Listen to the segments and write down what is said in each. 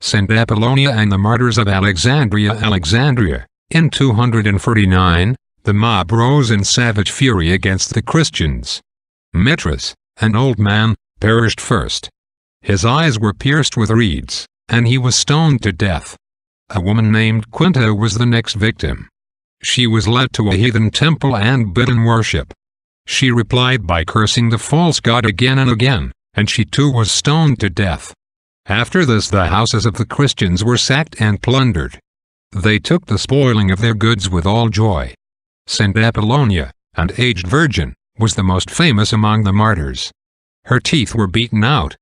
St. Apollonia and the Martyrs of Alexandria. In 249, the mob rose in savage fury against the Christians. Metras, an old man, perished first. His eyes were pierced with reeds, and he was stoned to death. A woman named Quinta was the next victim. She was led to a heathen temple and bidden worship. She replied by cursing the false god again and again, and she too was stoned to death. After this the houses of the Christians were sacked and plundered. They took the spoiling of their goods with all joy. St. Apollonia, an aged virgin, was the most famous among the martyrs. Her teeth were beaten out.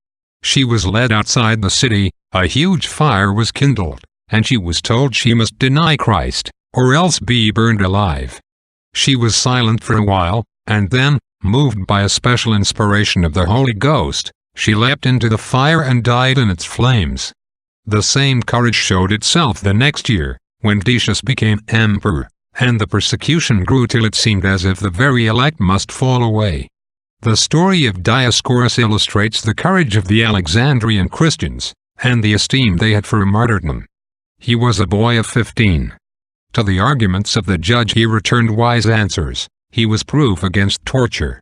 She was led outside the city, a huge fire was kindled, and she was told she must deny Christ, or else be burned alive. She was silent for a while, and then, moved by a special inspiration of the Holy Ghost, she leapt into the fire and died in its flames. The same courage showed itself the next year, when Decius became emperor, and the persecution grew till it seemed as if the very elect must fall away. The story of Dioscorus illustrates the courage of the Alexandrian Christians, and the esteem they had for martyrdom. He was a boy of 15. To the arguments of the judge he returned wise answers. He was proof against torture.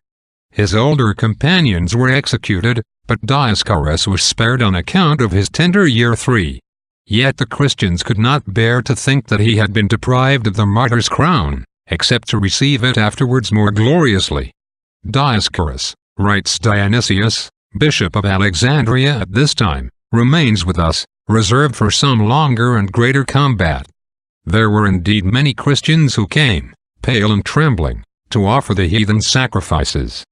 His older companions were executed, but Dioscorus was spared on account of his tender year 3. Yet the Christians could not bear to think that he had been deprived of the martyr's crown, except to receive it afterwards more gloriously. Dioscorus, writes Dionysius, bishop of Alexandria at this time, remains with us, reserved for some longer and greater combat. There were indeed many Christians who came, pale and trembling, to offer the heathen sacrifices.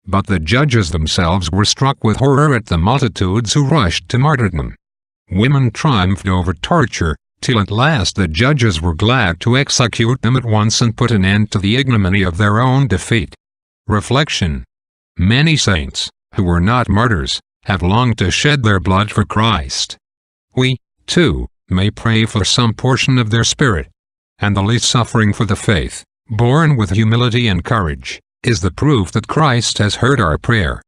But the judges themselves were struck with horror at the multitudes who rushed to martyrdom. Women triumphed over torture, till at last the judges were glad to execute them at once and put an end to the ignominy of their own defeat. Reflection. Many saints, who were not martyrs, have longed to shed their blood for Christ. We, too, may pray for some portion of their spirit. And the least suffering for the faith, borne with humility and courage, is the proof that Christ has heard our prayer.